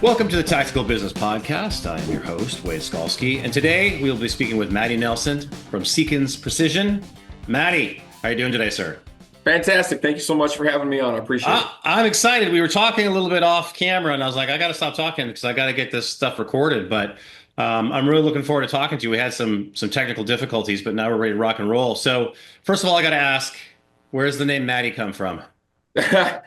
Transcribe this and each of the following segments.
Welcome to the Tactical Business Podcast. I am your host, Wade Skalsky, and today we will be speaking with Matty Nelson from Seekins Precision. Matty, how are you doing today, sir? Fantastic. Thank you so much for having me on. I appreciate it. I'm excited. We were talking a little bit off camera, and I was like, I got to stop talking because I got to get this stuff recorded. But I'm really looking forward to talking to you. We had some technical difficulties, but now we're ready to rock and roll. So, first of all, I got to ask, where's the name Matty come from? My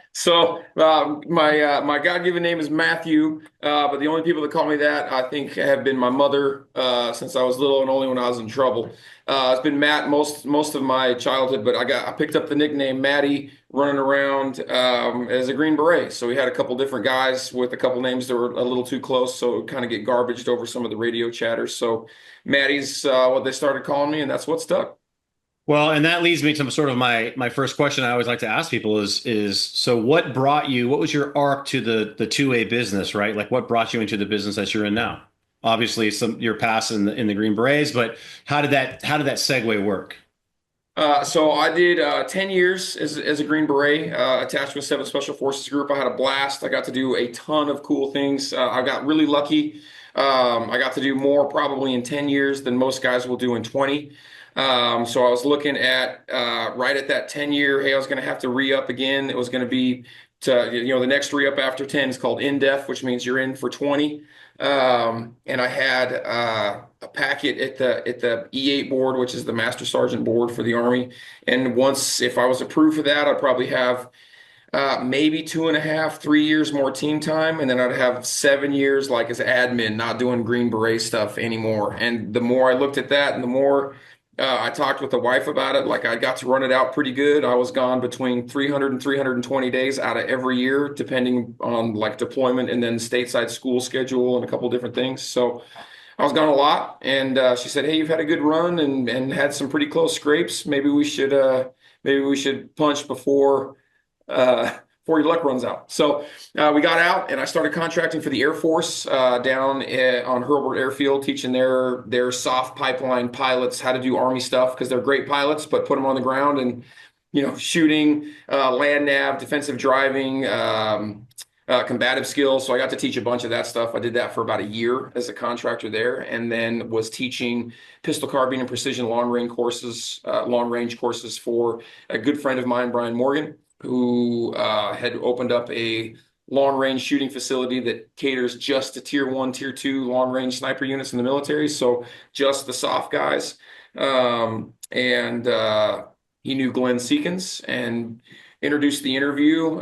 God-given name is Matthew, but the only people that call me that I think have been my mother since I was little and only when I was in trouble. It's been Matt most of my childhood, but I picked up the nickname Matty running around as a Green Beret. So we had a couple different guys with a couple names that were a little too close, so it would kind of get garbaged over some of the radio chatters. So Matty's what they started calling me, and that's what stuck. Well, and that leads me to sort of my first question I always like to ask people is so what was your arc to the 2A business, right? Like what brought you into the business that you're in now? Obviously your past in the Green Berets, but how did that segue work? So I did 10 years as a Green Beret, attached to a 7th Special Forces group. I had a blast. I got to do a ton of cool things. I got really lucky. I got to do more probably in 10 years than most guys will do in 20. So I was looking at right at that 10-year, hey, I was going to have to re-up again. It was going to be the next re-up after 10 is called in-def, which means you're in for 20. And I had a packet at the E8 board, which is the Master Sergeant board for the Army. And if I was approved for that, I'd probably have maybe 2.5, 3 years more team time, and then I'd have 7 years like as admin, not doing Green Beret stuff anymore. And the more I looked at that, and the more I talked with the wife about it, like I got to run it out pretty good. I was gone between 300 and 320 days out of every year, depending on like deployment and then stateside school schedule and a couple different things. So I was gone a lot, and she said, "Hey, you've had a good run and had some pretty close scrapes. Maybe we should punch before your luck runs out." So we got out, and I started contracting for the Air Force down on Hurlburt Airfield, teaching their soft pipeline pilots how to do Army stuff because they're great pilots, but put them on the ground and shooting, land nav, defensive driving. Combative skills. So I got to teach a bunch of that stuff. I did that for about a year as a contractor there, and then was teaching pistol carbine and precision long range courses for a good friend of mine, Brian Morgan, who had opened up a long range shooting facility that caters just to tier 1, tier 2 long range sniper units in the military. So just the soft guys. And he knew Glenn Seekins and introduced the interview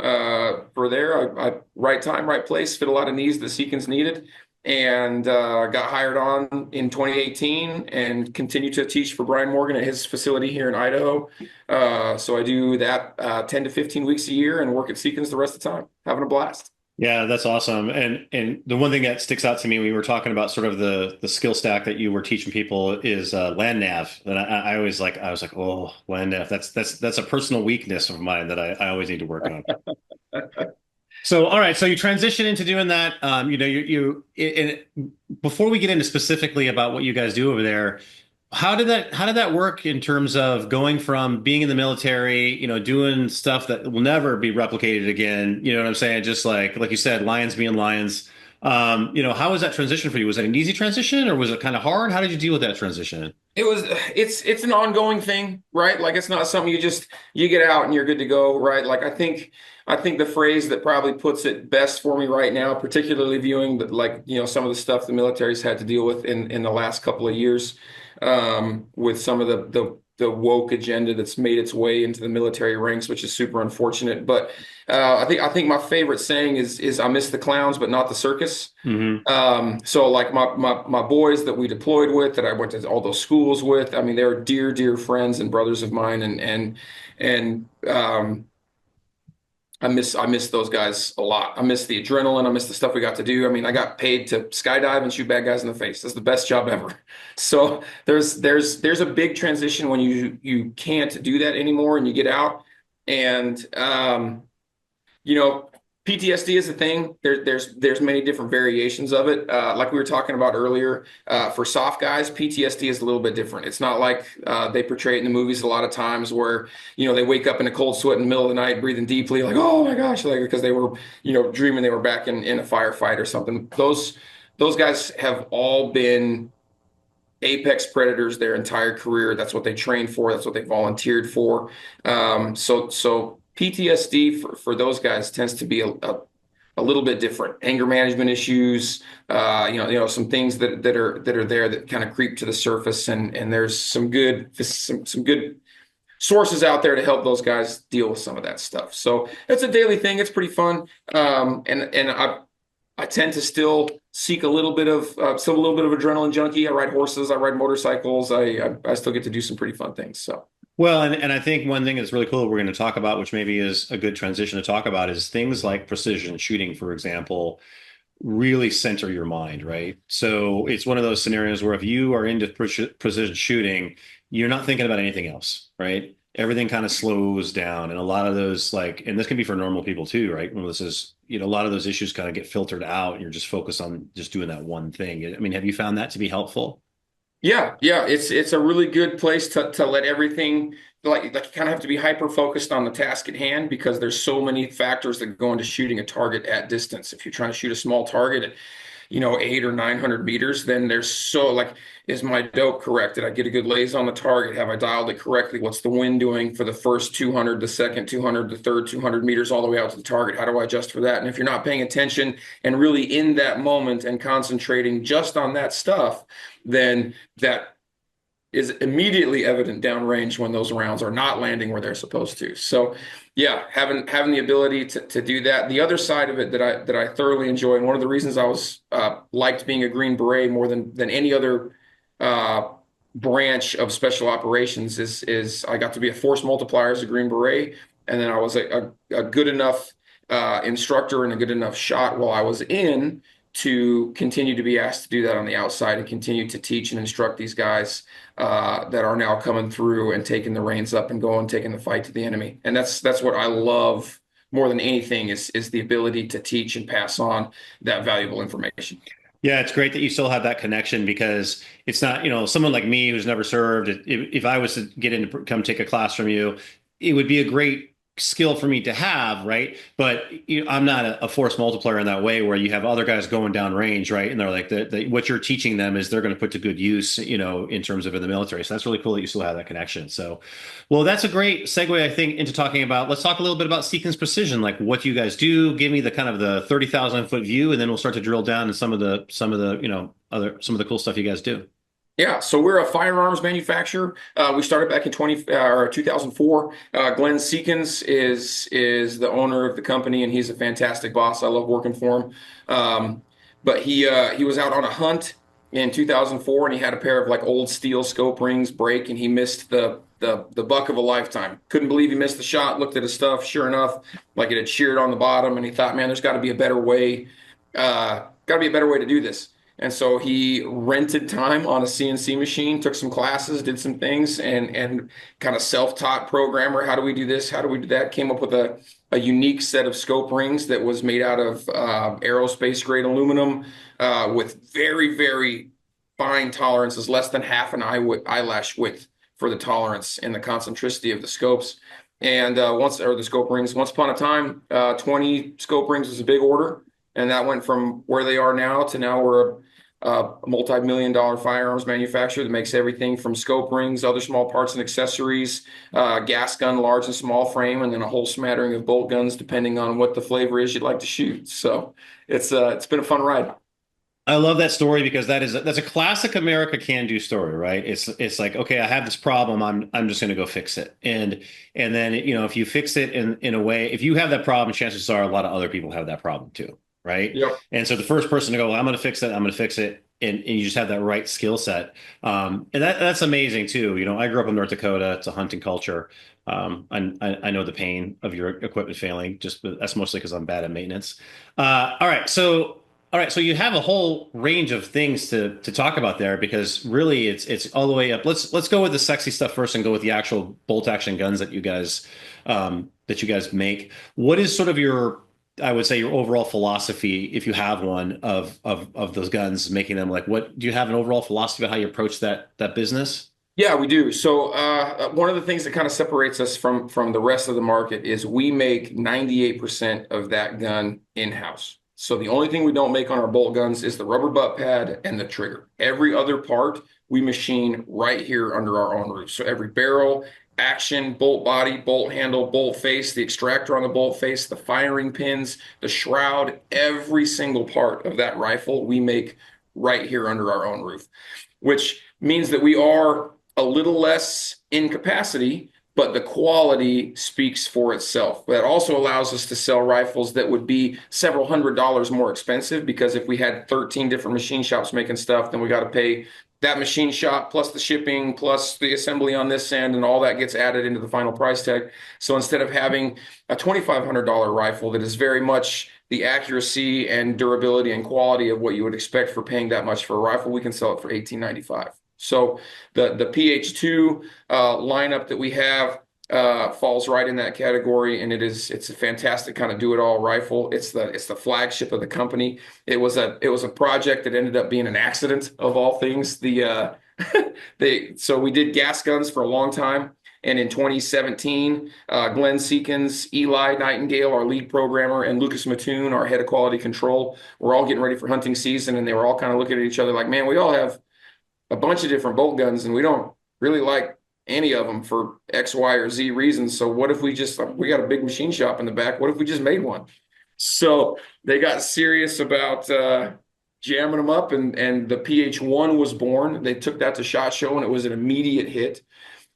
for there. I right time, right place, fit a lot of needs that Seekins needed, and got hired on in 2018 and continued to teach for Brian Morgan at his facility here in Idaho. So I do that 10 to 15 weeks a year and work at Seekins the rest of the time, having a blast. Yeah, that's awesome. And the one thing that sticks out to me when we were talking about sort of the skill stack that you were teaching people is land nav. And I always I was like, oh, land nav. That's a personal weakness of mine that I always need to work on. So, all right. So you transition into doing that. Before we get into specifically about what you guys do over there, how did that work in terms of going from being in the military, doing stuff that will never be replicated again? You know what I'm saying? Just like you said, lions being lions. How was that transition for you? Was it an easy transition or was it kind of hard? How did you deal with that transition? It's an ongoing thing, right? Like it's not something you get out and you're good to go, right? Like I think the phrase that probably puts it best for me right now, particularly viewing some of the stuff the military's had to deal with in the last couple of years, with some of the woke agenda that's made its way into the military ranks, which is super unfortunate. But I think my favorite saying is I miss the clowns, but not the circus. So like my boys that we deployed with, that I went to all those schools with, I mean, they're dear friends and brothers of mine, and I miss those guys a lot. I miss the adrenaline. I miss the stuff we got to do. I mean, I got paid to skydive and shoot bad guys in the face. That's the best job ever. So there's a big transition when you can't do that anymore and you get out. And PTSD is a thing. There's many different variations of it. Like we were talking about earlier, for soft guys, PTSD is a little bit different. It's not like they portray it in the movies a lot of times where, they wake up in a cold sweat in the middle of the night, breathing deeply, like, oh my gosh, like because they were, dreaming they were back in a firefight or something. Those guys have all been apex predators their entire career. That's what they trained for. That's what they volunteered for. So PTSD for those guys tends to be a little bit different. Anger management issues, some things that are there that kind of creep to the surface, and there's some good sources out there to help those guys deal with some of that stuff. So it's a daily thing. It's pretty fun. And I tend to still a little bit of adrenaline junkie. I ride horses, I ride motorcycles. I still get to do some pretty fun things. So Well, and I think one thing that's really cool we're going to talk about, which maybe is a good transition to talk about, is things like precision shooting, for example, really center your mind, right? So it's one of those scenarios where if you are into precision shooting, you're not thinking about anything else, right? Everything kind of slows down. And a lot of those, like, and this can be for normal people too, right? When this is, a lot of those issues kind of get filtered out and you're just focused on just doing that one thing. I mean, have you found that to be helpful? yeah, it's a really good place to let everything like you kind of have to be hyper focused on the task at hand because there's so many factors that go into shooting a target at distance. If you're trying to shoot a small target 800 or 900 meters, then there's like, is my dope correct? Did I get a good laze on the target? Have I dialed it correctly? What's the wind doing for the first 200, the second 200, the third 200 meters all the way out to the target? How do I adjust for that? And if you're not paying attention and really in that moment and concentrating just on that stuff, then that is immediately evident downrange when those rounds are not landing where they're supposed to. So yeah, having the ability to do that. The other side of it that I thoroughly enjoy, and one of the reasons I was liked being a Green Beret more than any other uh, branch of special operations is I got to be a force multiplier as a Green Beret, and then I was a good enough instructor and a good enough shot while I was in to continue to be asked to do that on the outside and continue to teach and instruct these guys that are now coming through and taking the reins up and going, taking the fight to the enemy. And that's what I love more than anything is the ability to teach and pass on that valuable information. Yeah, it's great that you still have that connection because it's not, someone like me who's never served. If I was to get in to come take a class from you, it would be a great skill for me to have, right? But I'm not a force multiplier in that way where you have other guys going down range, right? And they're like, what you're teaching them is they're going to put to good use, in terms of in the military. So that's really cool that you still have that connection. So, well, that's a great segue, I think, into talking about, let's talk a little bit about Seekins Precision. Like what you guys do, give me the kind of the 30,000 foot view, and then we'll start to drill down in some of the, some of the cool stuff you guys do. Yeah, so we're a firearms manufacturer. We started back in 2004. Glenn Seekins is the owner of the company, and he's a fantastic boss. I love working for him. But he was out on a hunt in 2004, and he had a pair of like old steel scope rings break, and he missed the buck of a lifetime. Couldn't believe he missed the shot. Looked at his stuff. Sure enough, like it had sheared on the bottom, and he thought, man, there's got to be a better way. Got to be a better way to do this. And so he rented time on a CNC machine, took some classes, did some things, and kind of self-taught programmer. How do we do this? How do we do that? Came up with a unique set of scope rings that was made out of aerospace grade aluminum with very, very fine tolerances, less than half an eyelash width for the tolerance and the concentricity of the scopes. And the scope rings, once upon a time, 20 scope rings was a big order. And that went from where they are now to now we're a multi-million-dollar firearms manufacturer that makes everything from scope rings, other small parts and accessories, gas gun, large and small frame, and then a whole smattering of bolt guns, depending on what the flavor is you'd like to shoot. So it's been a fun ride. I love that story because that's a classic America can do story, right? It's like, okay, I have this problem, I'm just going to go fix it, and then if you fix it in a way, if you have that problem, chances are a lot of other people have that problem too, right? Yep. And so the first person to go, well, I'm going to fix it, I'm going to fix it, and you just have that right skill set, and that's amazing too. I grew up in North Dakota; it's a hunting culture. I know the pain of your equipment failing, but that's mostly because I'm bad at maintenance. All right, so. All right, so you have a whole range of things to talk about there because really it's all the way up. Let's go with the sexy stuff first and go with the actual bolt action guns that you guys make. What is sort of your I would say your overall philosophy, if you have one of those guns, making them like, what do you have an overall philosophy of how you approach that business? Yeah, we do. So one of the things that kind of separates us from the rest of the market is we make 98% of that gun in-house. So the only thing we don't make on our bolt guns is the rubber butt pad and the trigger. Every other part we machine right here under our own roof. So every barrel, action, bolt body, bolt handle, bolt face, the extractor on the bolt face, the firing pins, the shroud, every single part of that rifle we make right here under our own roof, which means that we are a little less in capacity, but the quality speaks for itself. That also allows us to sell rifles that would be several $100s more expensive, because if we had 13 different machine shops making stuff, then we got to pay that machine shop plus the shipping plus the assembly on this end, and all that gets added into the final price tag. So instead of having a $2,500 rifle that is very much the accuracy and durability and quality of what you would expect for paying that much for a rifle, we can sell it for $1,895. So the PH2 lineup that we have falls right in that category, and it's a fantastic kind of do-it-all rifle. It's the flagship of the company. It was a project that ended up being an accident of all things. So we did gas guns for a long time. And in 2017, Glenn Seekins, Eli Nightingale, our lead programmer, and Lucas Mattoon, our head of quality control, were all getting ready for hunting season, and they were all kind of looking at each other like, man, we all have a bunch of different bolt guns, and we don't really like any of them for X, Y, or Z reasons. So what if we got a big machine shop in the back. What if we just made one? So they got serious about jamming them up, and the PH1 was born. They took that to SHOT Show, and it was an immediate hit.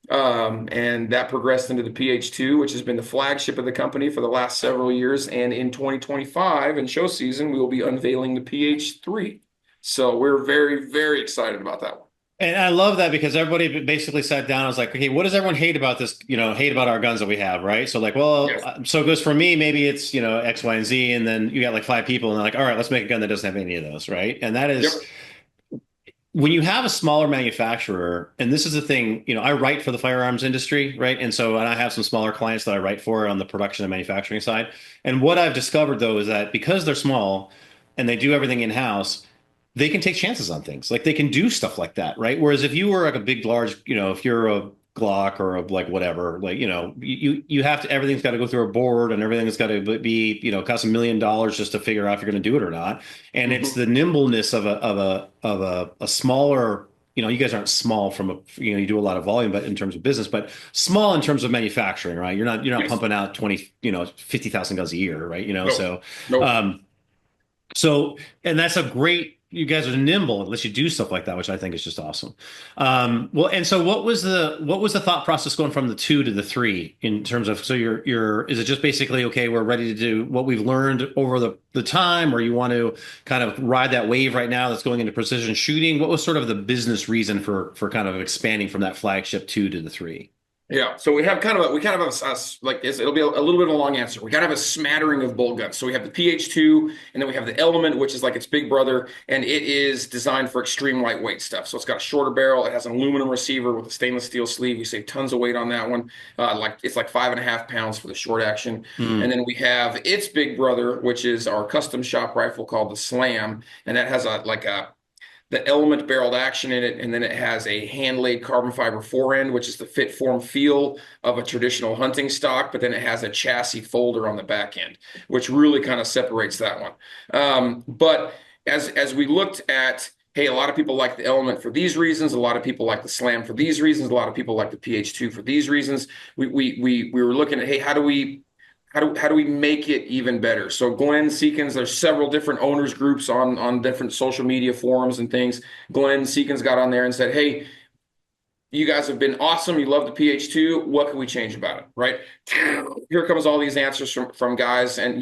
And that progressed into the PH2, which has been the flagship of the company for the last several years. And in 2025, in show season, we will be unveiling the PH3. So we're very, very excited about that one. And I love that because everybody basically sat down and was like, okay, what does everyone hate about this, hate about our guns that we have, right? So like, well, Yes. so it goes for me, maybe it's, X, Y, and Z, and then you got like five people and they're like, all right, let's make a gun that doesn't have any of those, right? And that Yep. is when you have a smaller manufacturer, and this is the thing, I write for the firearms industry, right? And I have some smaller clients that I write for on the production and manufacturing side. And what I've discovered though is that because they're small and they do everything in-house, they can take chances on things. Like they can do stuff like that, right? Whereas if you were like a big, large, if you're a Glock or a like whatever, like, you have to, everything's got to go through a board and everything's got to be, cost $1 million just to figure out if you're going to do it or not. And it's Mm-hmm. the nimbleness of a smaller, you guys aren't small from you do a lot of volume, but in terms of business, but small in terms of manufacturing, right? You're not Yes. pumping out 20, 50,000 guns a year, right? No. No. Um, and that's a great, you guys are nimble unless you do stuff like that, which I think is just awesome. Well, and so what was the thought process going from the two to the three in terms of, so is it just basically, okay, we're ready to do what we've learned over the time, or you want to kind of ride that wave right now that's going into precision shooting? What was sort of the business reason for kind of expanding from that flagship two to the three? Yeah, so we have like this. It'll be a little bit of a long answer. We kind of have a smattering of bolt guns. So we have the PH2, and then we have the Element, which is like its big brother, and it is designed for extreme lightweight stuff. So it's got a shorter barrel. It has an aluminum receiver with a stainless steel sleeve. We save tons of weight on that one. It's like 5.5 pounds for the short action. And Hmm. then we have its big brother, which is our custom shop rifle called the Slam, and that has the Element barreled action in it, and then it has a hand laid carbon fiber forend, which is the fit, form, feel of a traditional hunting stock, but then it has a chassis folder on the back end, which really kind of separates that one. But as we looked at, hey, a lot of people like the Element for these reasons, a lot of people like the Slam for these reasons, a lot of people like the PH2 for these reasons. We were looking at, hey, how do we make it even better? So Glenn Seekins, there's several different owners groups on different social media forums and things. Glenn Seekins got on there and said, hey, you guys have been awesome. You love the PH2. What can we change about it? Right? Here comes all these answers from guys. And,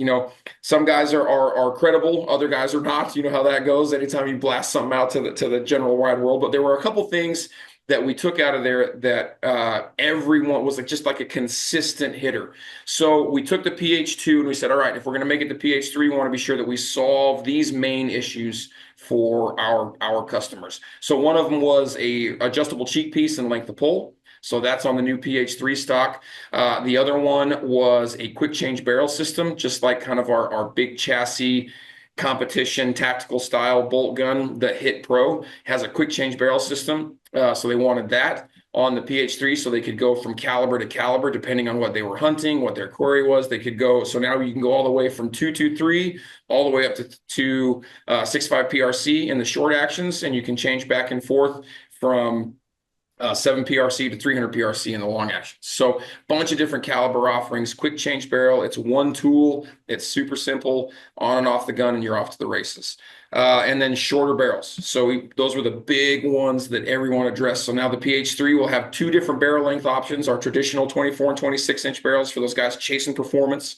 some guys are credible. Other guys are not. You know how that goes anytime you blast something out to the general wide world. But there were a couple things that we took out of there that everyone was just like a consistent hitter. So we took the PH2 and we said, all right, if we're going to make it the PH3, we want to be sure that we solve these main issues for our customers. So one of them was a adjustable cheek piece and length of pull. So that's on the new PH3 stock. The other one was a quick change barrel system, just like kind of our big chassis competition tactical style bolt gun. The Hit Pro has a quick change barrel system. So they wanted that on the PH3 so they could go from caliber to caliber depending on what they were hunting, what their quarry was. They could go, so now you can go all the way from 223 all the way up to 65 PRC in the short actions, and you can change back and forth from 7 PRC to 300 PRC in the long action. So bunch of different caliber offerings, quick change barrel. It's one tool. It's super simple, on and off the gun, and you're off to the races. And then shorter barrels. So those were the big ones that everyone addressed. So now the PH3 will have two different barrel length options, our traditional 24 and 26 inch barrels for those guys chasing performance.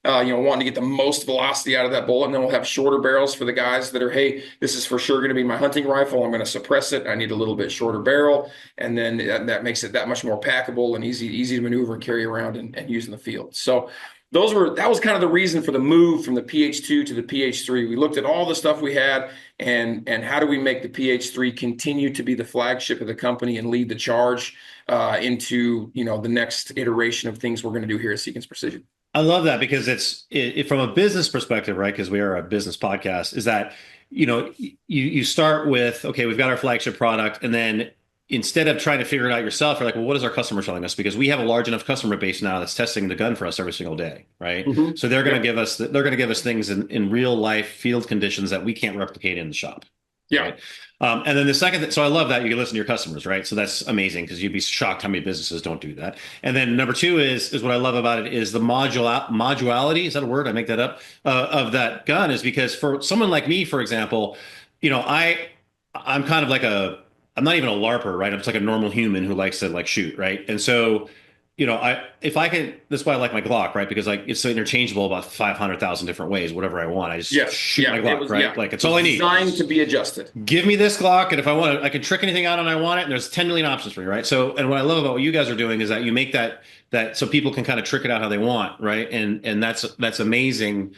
Wanting to get the most velocity out of that bullet. And then we'll have shorter barrels for the guys that are, hey, this is for sure going to be my hunting rifle. I'm going to suppress it. I need a little bit shorter barrel. And then that makes it that much more packable and easy to maneuver and carry around and use in the field. So that was kind of the reason for the move from the PH2 to the PH3. We looked at all the stuff we had and how do we make the PH3 continue to be the flagship of the company and lead the charge into, the next iteration of things we're going to do here at Seekins Precision. I love that because it from a business perspective, right? Because we are a business podcast, is that, you start with, okay, we've got our flagship product. And then instead of trying to figure it out yourself, you're like, well, what is our customer telling us? Because we have a large enough customer base now that's testing the gun for us every single day, right? Mm-hmm. So they're going to give us things in real life field conditions that we can't replicate in the shop. Yeah. Right? And then the second, so I love that you can listen to your customers, right? So that's amazing because you'd be shocked how many businesses don't do that. And then number two is what I love about it is the modularity. Is that a word? I make that up of that gun is because for someone like me, for example, I'm kind of like I'm not even a LARPer, right? I'm just like a normal human who likes to shoot, right? And so, that's why I like my Glock, right? Because it's so interchangeable about 500,000 different ways, whatever I want. I just shoot my Glock, right? Yeah. It's all I need. Designed to be adjusted. Give me this Glock, and if I want it, I can trick anything out and I want it, and there's 10 million options for you, right? So, and what I love about what you guys are doing is that you make that so people can kind of trick it out how they want, right? And that's amazing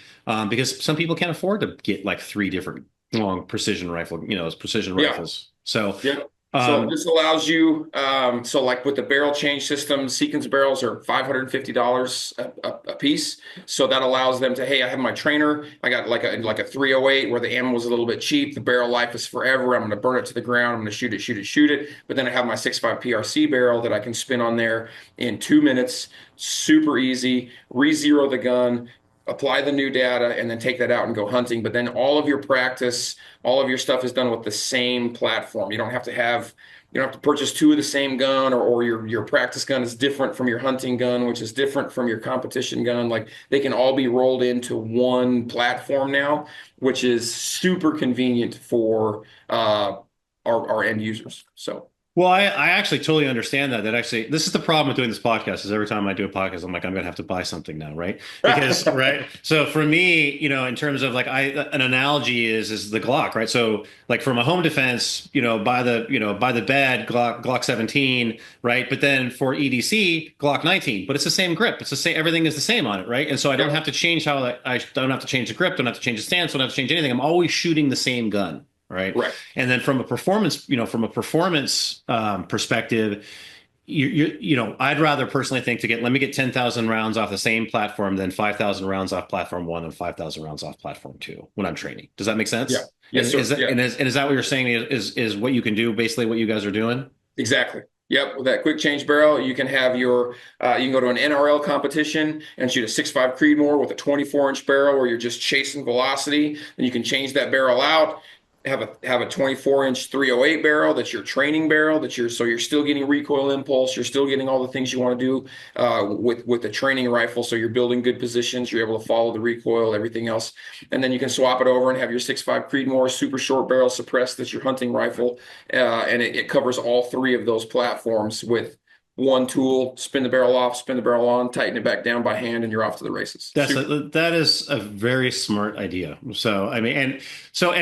because some people can't afford to get 3 different long precision rifles. So yeah. So this allows you, with the barrel change system, Seekins barrels are $550 a piece. So that allows them to, hey, I have my trainer. I got like a 308 where the ammo was a little bit cheap. The barrel life is forever. I'm going to burn it to the ground. I'm going to shoot it. But then I have my 6.5 PRC barrel that I can spin on there in 2 minutes. Super easy. Re-zero the gun. Apply the new data and then take that out and go hunting. But then all of your practice, all of your stuff is done with the same platform. You don't have to purchase 2 of the same gun, or your practice gun is different from your hunting gun, which is different from your competition gun. They can all be rolled into one platform now, which is super convenient for our end users. So. Well, I actually totally understand that actually this is the problem with doing this podcast is every time I do a podcast, I'm like, I'm going to have to buy something now. Right. Because, right. So for me, in terms of an analogy is the Glock, right? So from a home defense, buy the bed Glock 17, right? But then for EDC, Glock 19, but it's the same grip. It's the same, everything is the same on it. Right. And so I don't have to change I don't have to change the grip. Don't have to change the stance. Don't have to change anything. I'm always shooting the same gun. Right. And then from a performance, perspective, I'd rather personally think let me get 10,000 rounds off the same platform than 5,000 rounds off platform 1 and 5,000 rounds off platform 2 when I'm training. Does that make sense? Yeah. Yes, is that what you're saying is what you can do, basically what you guys are doing? Exactly. Yep, with that quick change barrel, you can have you can go to an NRL competition and shoot a 6.5 Creedmoor with a 24-inch barrel where you're just chasing velocity, and you can change that barrel out. Have a 24-inch 308 barrel that's your training barrel so you're still getting recoil impulse, you're still getting all the things you want to do with the training rifle, so you're building good positions, you're able to follow the recoil, everything else, and then you can swap it over and have your 6.5 Creedmoor super short barrel suppressed that's your hunting rifle, and it covers all 3 of those platforms with one tool. Spin the barrel off, spin the barrel on, tighten it back down by hand, and you're off to the races. That is a very smart idea. So I mean, and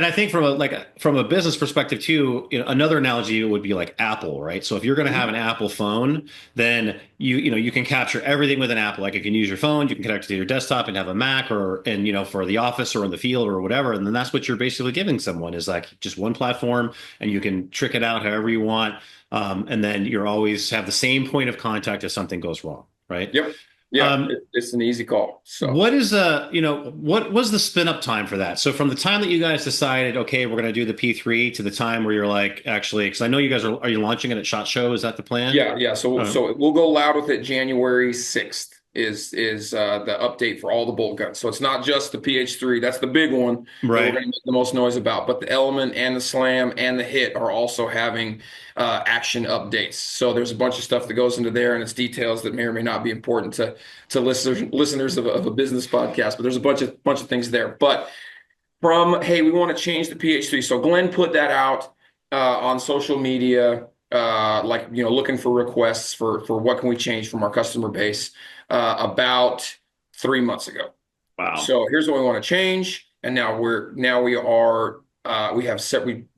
I think from a business perspective too, another analogy would be like Apple, right? So if you're going to have an Apple phone, then you can capture everything with an Apple. Like you can use your phone, you can connect it to your desktop and have a Mac, for the office or in the field or whatever. And then that's what you're basically giving someone is just one platform, and you can trick it out however you want. And then you always have the same point of contact if something goes wrong, right? Yep. Yeah, Um, it's an easy call. So what is what was the spin up time for that? So from the time that you guys decided, okay, we're going to do the P3 to the time where you're like, actually, because I know you guys are you launching it at SHOT Show? Is that the plan? yeah. So we'll go loud with it January 6th is the update for all the bolt guns. So it's not just the PH3, that's the big one that we're Right. going to make the most noise about, but the Element and the Slam and the Hit are also having action updates. So there's a bunch of stuff that goes into there, and it's details that may or may not be important to listeners of a business podcast, but there's a bunch of things there. But from, hey, we want to change the PH3. So Glenn put that out on social media, like, looking for requests for what can we change from our customer base about 3 months ago. Wow. So here's what we want to change. And we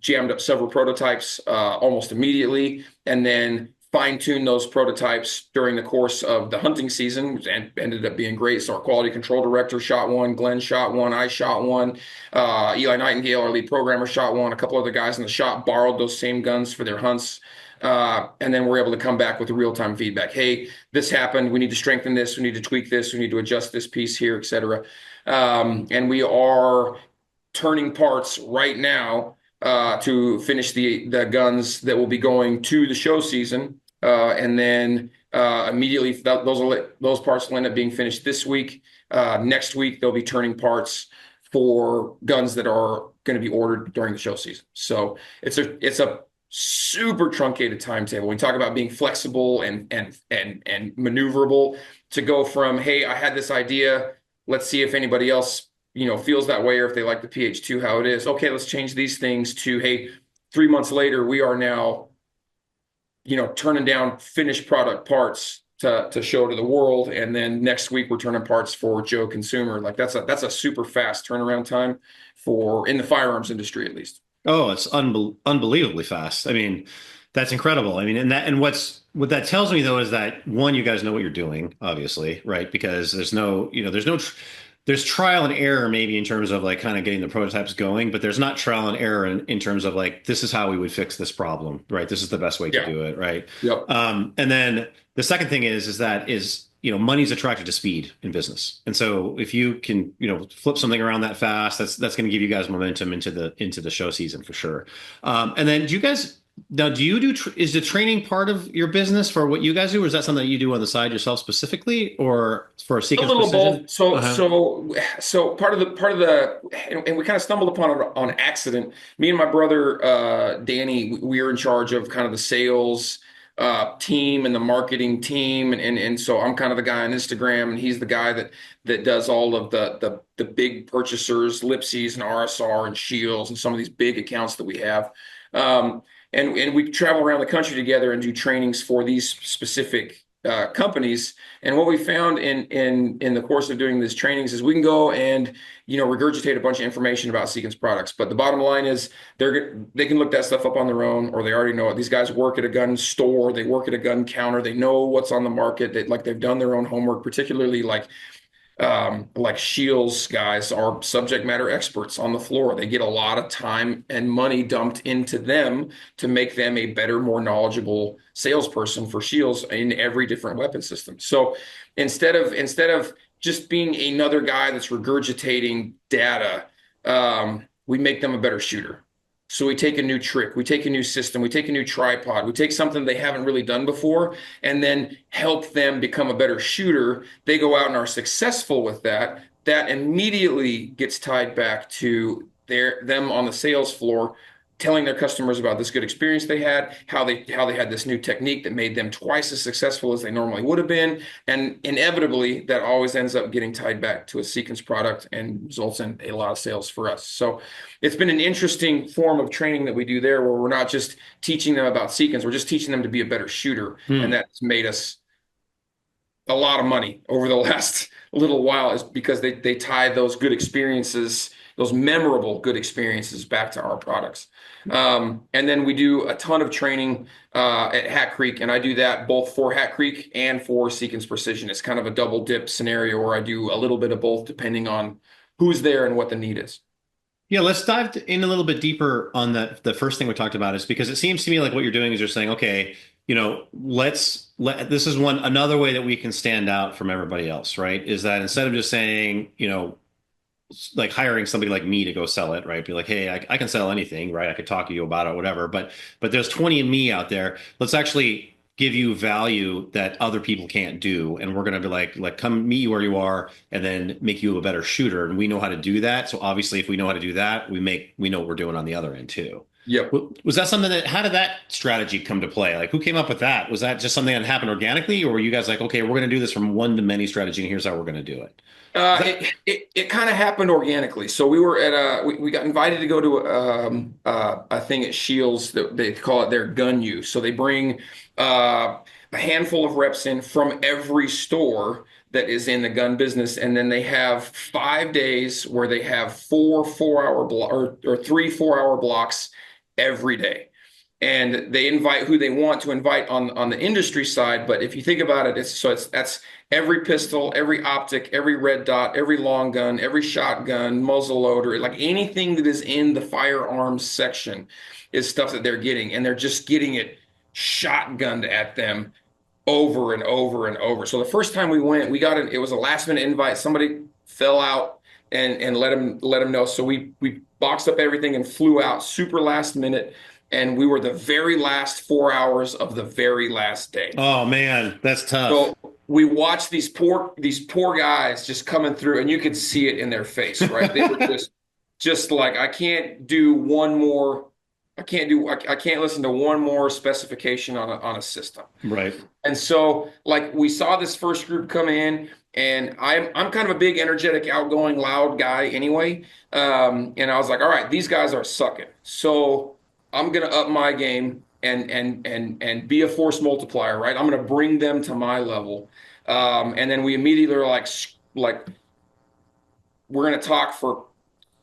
jammed up several prototypes almost immediately, and then fine-tuned those prototypes during the course of the hunting season, which ended up being great. So our quality control director shot one, Glenn shot one, I shot one, Eli Nightingale, our lead programmer, shot one. A couple other guys in the shop borrowed those same guns for their hunts. And then we're able to come back with real-time feedback. Hey, this happened. We need to strengthen this. We need to tweak this. We need to adjust this piece here, et cetera. And we are turning parts right now to finish the guns that will be going to the show season. And then immediately those parts will end up being finished this week. Next week, they'll be turning parts for guns that are going to be ordered during the show season. So it's a super truncated timetable. We talk about being flexible and maneuverable to go from, hey, I had this idea. Let's see if anybody else, feels that way, or if they like the PH2, how it is. Okay, let's change these things to, hey, 3 months later, we are now, turning down finished product parts to show to the world. And then next week we're turning parts for Joe Consumer. Like that's a super fast turnaround time in the firearms industry, at least. Oh, it's unbelievably fast. I mean, that's incredible. I mean, what that tells me though is that one, you guys know what you're doing, obviously, right? Because there's trial and error maybe in terms of like kind of getting the prototypes going, but there's not trial and error in terms of like this is how we would fix this problem, right? This is the best way to Yeah. do it, right? Yep. And then the second thing is money's attracted to speed in business, and so if you can flip something around that fast, that's going to give you guys momentum into the show season for sure. And then do you guys now do you do is the training part of your business for what you guys do, or is that something that you do on the side yourself specifically, or for A Seekins little Precision? both. So, Uh-huh. so part of the, and we kind of stumbled upon it on accident. Me and my brother, Danny, we are in charge of kind of the sales team and the marketing team, and so I'm kind of the guy on Instagram, and he's the guy that does all of the big purchasers, Lipsies and RSR and Shields and some of these big accounts that we have. And we travel around the country together and do trainings for these specific companies. And what we found in the course of doing these trainings is we can go and regurgitate a bunch of information about Seekins products, but the bottom line is they can look that stuff up on their own, or they already know it. These guys work at a gun store, they work at a gun counter, they know what's on the market. They've done their own homework, particularly like Shields guys are subject matter experts on the floor. They get a lot of time and money dumped into them to make them a better, more knowledgeable salesperson for Shields in every different weapon system. So instead of just being another guy that's regurgitating data, we make them a better shooter. So we take a new trick, we take a new system, we take a new tripod, we take something they haven't really done before, and then help them become a better shooter. They go out and are successful with that. That immediately gets tied back to them on the sales floor, telling their customers about this good experience they had, how they had this new technique that made them twice as successful as they normally would have been. And inevitably, that always ends up getting tied back to a Seekins product and results in a lot of sales for us. So it's been an interesting form of training that we do there, where we're not just teaching them about Seekins, we're just teaching them to be a better shooter. And that's made us a lot of money over the last little while, is because they tie those good experiences, those memorable good experiences, back to our products. And then we do a ton of training at Hat Creek, and I do that both for Hat Creek and for Seekins Precision. It's kind of a double dip scenario where I do a little bit of both depending on who's there and what the need is. Yeah, let's dive in a little bit deeper on the first thing we talked about, is because it seems to me like what you're doing is you're saying, okay, this is another way that we can stand out from everybody else, right? Is that instead of just saying, like hiring somebody like me to go sell it, right? Be like, hey, I can sell anything, right? I could talk to you about it, whatever. But there's 20 of me out there. Let's actually give you value that other people can't do, and we're gonna be like come meet you where you are, and then make you a better shooter. And we know how to do that. So obviously, if we know how to do that, we know what we're doing on the other end too. Yep. Was that something that, how did that strategy come to play? Like, who came up with that? Was that just something that happened organically, or were you guys like, okay, we're going to do this from one to many strategy, and here's how we're going to do it? It kind of happened organically. So we were at we got invited to go to a thing at Shields that they call it their gun use. So they bring a handful of reps in from every store that is in the gun business, and then they have 5 days where they have 4 4-hour or 3 4-hour blocks every day. And they invite who they want to invite on the industry side. But if you think about it, that's every pistol, every optic, every red dot, every long gun, every shotgun, muzzle loader, like anything that is in the firearms section is stuff that they're getting, and they're just getting it shotgunned at them over and over and over. So the first time we went, it was a last minute invite. Somebody fell out and let them know. So we boxed up everything and flew out super last minute. And we were the very last 4 hours of the very last day. Oh man, that's tough. So we watched these poor guys just coming through, and you could see it in their face, right? They were just like, I can't listen to one more specification on a system. Right. And so like we saw this first group come in, and I'm kind of a big, energetic, outgoing, loud guy anyway. And I was like, all right, these guys are sucking. So I'm gonna up my game and be a force multiplier, right? I'm gonna bring them to my level. And then we immediately are like we're gonna talk for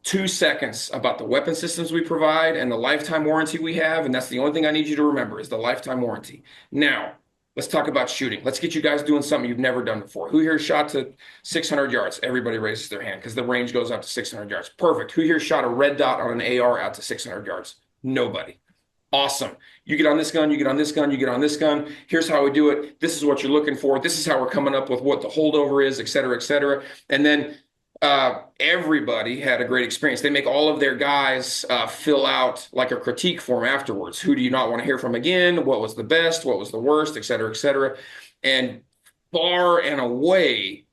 2 seconds about the weapon systems we provide and the lifetime warranty we have, and that's the only thing I need you to remember is the lifetime warranty. Now, let's talk about shooting. Let's get you guys doing something you've never done before. Who here shot to 600 yards? Everybody raises their hand because the range goes out to 600 yards. Perfect. Who here shot a red dot on an AR out to 600 yards? Nobody. Awesome. You get on this gun, you get on this gun, you get on this gun. Here's how we do it. This is what you're looking for. This is how we're coming up with what the holdover is, et cetera, et cetera. And then everybody had a great experience. They make all of their guys fill out like a critique form afterwards. Who do you not want to hear from again? What was the best? What was the worst? Et cetera, et cetera. And far and away,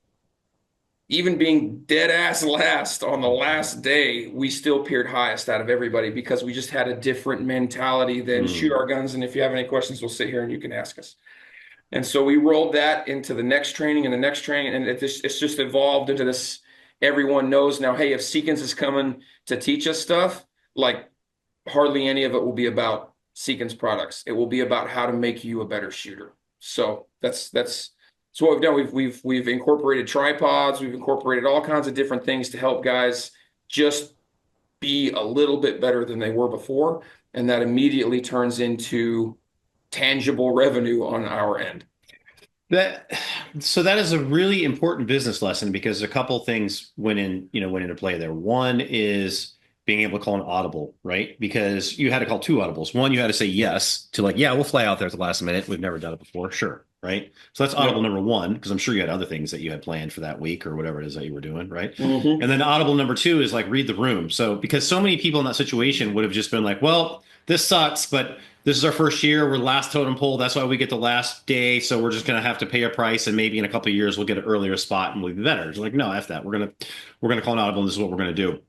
even being dead ass last on the last day, we still peered highest out of everybody because we just had a different mentality than shoot our guns. And if you have any questions, we'll sit here and you can ask us. And so we rolled that into the next training and the next training. And it's just evolved into this. Everyone knows now, hey, if Seekins is coming to teach us stuff, like hardly any of it will be about Seekins products. It will be about how to make you a better shooter. So that's what we've done. We've incorporated tripods. We've incorporated all kinds of different things to help guys just be a little bit better than they were before. And that turns into tangible revenue on our end. So that is a really important business lesson because a couple things went into play there. One is being able to call an audible, right? Because you had to call two audibles. One, you had to say yes to like, yeah, we'll fly out there at the last minute. We've never done it before. Sure. Right. So that's audible number one, because I'm sure you had other things that you had planned for that week or whatever it is that you were doing. Right. Mm-hmm. And then audible number two is like, read the room. So because so many people in that situation would have just been like, well, this sucks, but this is our first year. We're last totem pole. That's why we get the last day. So we're just going to have to pay a price. And maybe in a couple of years, we'll get an earlier spot and we'll be better. It's like, no, F that. We're going to call an audible. And this is what we're going to do.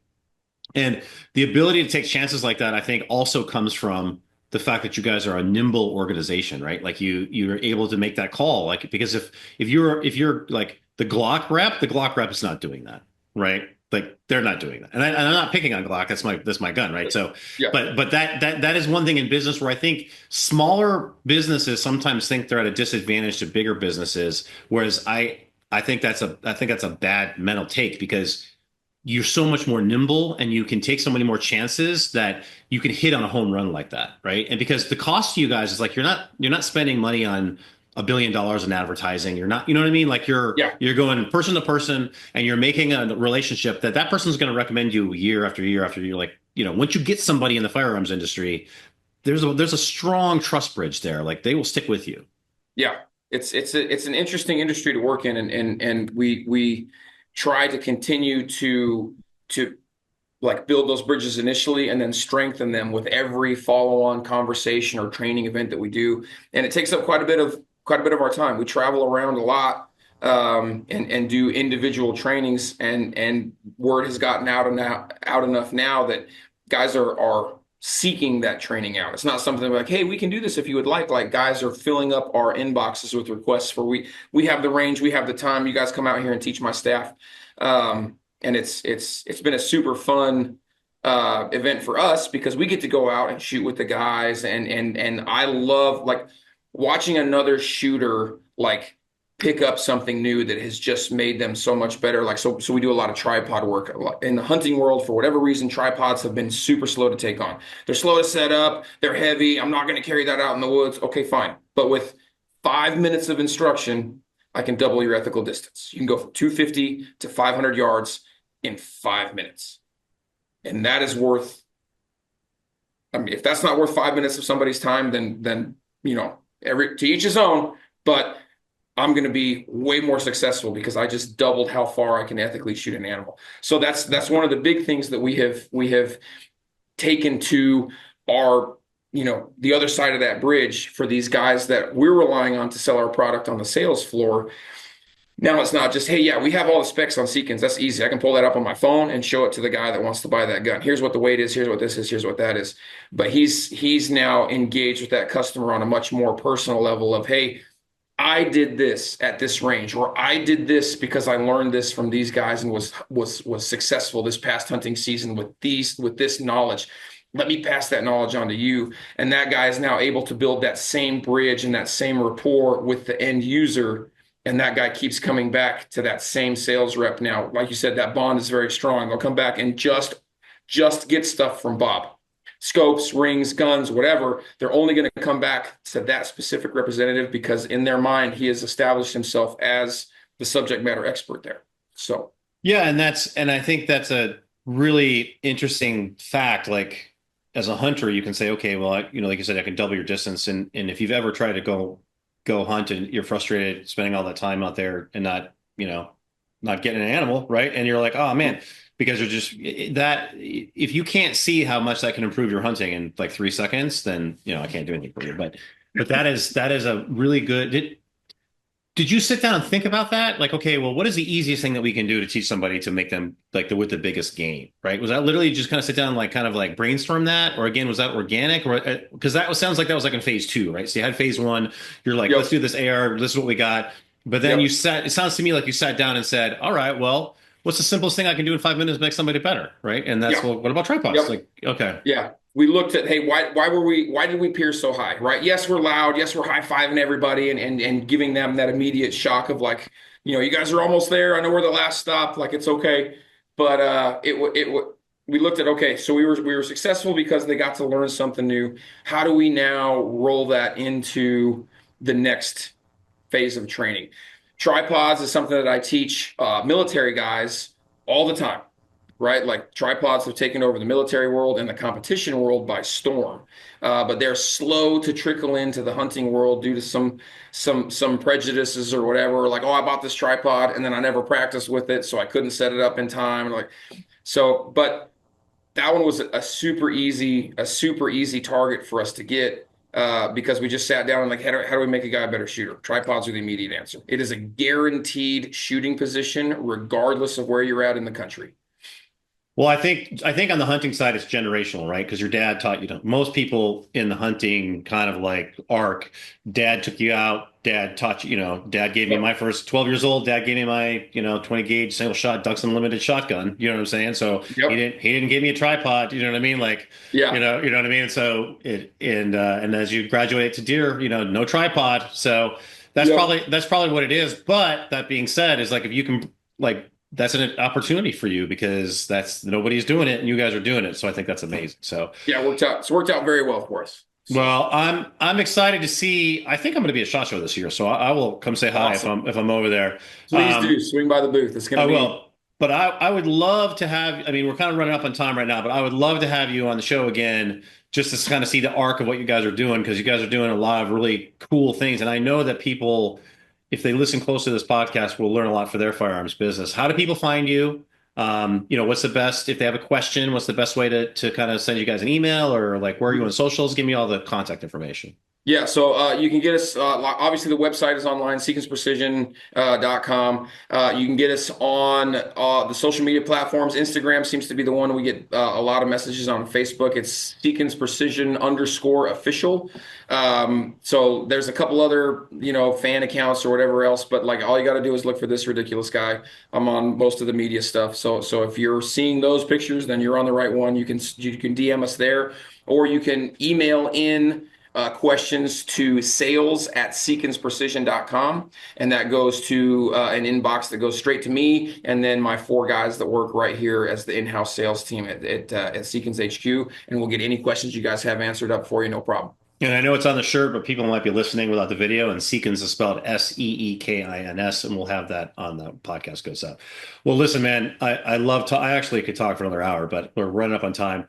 And the ability to take chances like that, I think also comes from the fact that you guys are a nimble organization, right? Like you're able to make that call. Like, because if you're like the Glock rep is not doing that, right? Like they're not doing that. And I'm not picking on Glock. That's my gun, right? So, yeah. But that is one thing in business where I think smaller businesses sometimes think they're at a disadvantage to bigger businesses. Whereas I think that's a bad mental take, because you're so much more nimble and you can take so many more chances that you can hit on a home run like that, right? And because the cost to you guys is like you're not spending money on $1 billion in advertising. You're not, you know what I mean? Like you're going person to person and you're making a relationship that person's going to recommend you year after year after year. Like, once you get somebody in the firearms industry, there's a strong trust bridge there. Like they will stick with you. Yeah, it's an interesting industry to work in, and we try to continue to like build those bridges initially and then strengthen them with every follow-on conversation or training event that we do. And it takes up quite a bit of our time. We travel around a lot, and do individual trainings, and word has gotten out enough now that guys are seeking that training out. It's not something like, hey, we can do this if you would like. Like guys are filling up our inboxes with requests for we have the range, we have the time. You guys come out here and teach my staff. And it's been a super fun event for us because we get to go out and shoot with the guys, and I love like watching another shooter like pick up something new that has just made them so much better. Like so we do a lot of tripod work in the hunting world. For whatever reason, tripods have been super slow to take on. They're slow to set up. They're heavy. I'm not going to carry that out in the woods. Okay, fine. But with 5 minutes of instruction, I can double your ethical distance. You can go from 250 to 500 yards in 5 minutes. And that is worth, I mean, if that's not worth 5 minutes of somebody's time, then to each his own, but I'm going to be way more successful because I just doubled how far I can ethically shoot an animal. So that's one of the big things that we have taken to our, the other side of that bridge for these guys that we're relying on to sell our product on the sales floor. Now it's not just, hey, yeah, we have all the specs on Seekins. That's easy. I can pull that up on my phone and show it to the guy that wants to buy that gun. Here's what the weight is. Here's what this is. Here's what that is. But he's now engaged with that customer on a much more personal level of, hey, I did this at this range, or I did this because I learned this from these guys and was successful this past hunting season with this knowledge. Let me pass that knowledge on to you. And that guy is now able to build that same bridge and that same rapport with the end user. And that guy keeps coming back to that same sales rep. Now, like you said, that bond is very strong. They'll come back and just get stuff from Bob. Scopes, rings, guns, whatever. They're only going to come back to that specific representative because in their mind, he has established himself as the subject matter expert there. So yeah, and I think that's a really interesting fact. Like as a hunter, you can say, okay, well, like you said, I can double your distance. And if you've ever tried to go hunt and you're frustrated spending all that time out there and not getting an animal, right? And you're like, oh man, because you're just that if you can't see how much that can improve your hunting in like 3 seconds, then I can't do anything for you. But that is a really good. Did you sit down and think about that? Like, okay, well, what is the easiest thing that we can do to teach somebody to make them like with the biggest gain, right? Was that literally just kind of sit down and like kind of like brainstorm that, or again, was that organic, or because sounds like that was like in phase 2, right? So you had phase 1, you're like, let's do this AR, this is what we got, but then it sounds to me like you sat down and said, all right, well, what's the simplest thing I can do in 5 minutes to make somebody better, right? And that's well, what about tripods? Like, okay, yeah. We looked at, hey, why did we peer so high, right? Yes, we're loud. Yes, we're high-fiving everybody and giving them that immediate shock of like, you guys are almost there. I know we're the last stop. Like, it's okay. But we looked at, okay, so we were successful because they got to learn something new. How do we now roll that into the next phase of training? Tripods is something that I teach military guys all the time. Right? Like tripods have taken over the military world and the competition world by storm. But they're slow to trickle into the hunting world due to some prejudices or whatever. Like, oh, I bought this tripod and then I never practiced with it, so I couldn't set it up in time. But that one was a super easy target for us to get because we just sat down and like, how do we make a guy a better shooter? Tripods are the immediate answer. It is a guaranteed shooting position regardless of where you're at in the country. Well, I think on the hunting side, it's generational, right? Because your dad taught you most people in the hunting kind of like arc, dad took you out, dad taught you, dad gave me my first 12 years old, dad gave me my, 20 gauge single shot Ducks Unlimited shotgun. You know what I'm saying? So he didn't give me a tripod, you know what I mean? Like, you know what I mean? So and as you graduate to deer, no tripod. So that's probably what it is. But that being said, is like, if you can like, that's an opportunity for you because nobody's doing it and you guys are doing it. So I think that's amazing. So yeah, it's worked out very well for us. So. Well, I'm excited to see. I think I'm going to be at SHOT Show this year, so I will come say hi if I'm over there. Please do swing by the booth. It's going to be. I will. But I would love to have. I mean, we're kind of running up on time right now, but I would love to have you on the show again just to kind of see the arc of what you guys are doing, because you guys are doing a lot of really cool things. And I know that people, if they listen close to this podcast, will learn a lot for their firearms business. How do people find you? What's the best, if they have a question, what's the best way to kind of send you guys an email, or like, where are you on socials? Give me all the contact information. Yeah, so you can get us, obviously the website is online, seekinsprecision.com. You can get us on the social media platforms. Instagram seems to be the one we get a lot of messages on. Facebook. It's Seekins Precision _official. So there's a couple other, fan accounts or whatever else, but like all you got to do is look for this ridiculous guy. I'm on most of the media stuff. So if you're seeing those pictures, then you're on the right one. You can DM us there, or you can email in questions to sales@seekinsprecision.com, and that goes to an inbox that goes straight to me, and then my 4 guys that work right here as the in-house sales team at Seekins HQ, and we'll get any questions you guys have answered up for you, no problem. And I know it's on the shirt, but people might be listening without the video. And Seekins is spelled Seekins, and we'll have that on the podcast goes out. Well, listen, man, I love to. I actually could talk for another hour, but we're running up on time.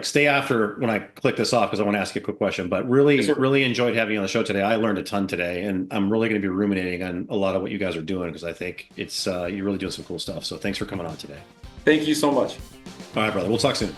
Stay after when I click this off, because I want to ask you a quick question. But really, Yes, sir. really enjoyed having you on the show today. I learned a ton today, and I'm really going to be ruminating on a lot of what you guys are doing, because I think it's you're really doing some cool stuff. So thanks for coming on today. Thank you so much. All right, brother. We'll talk soon.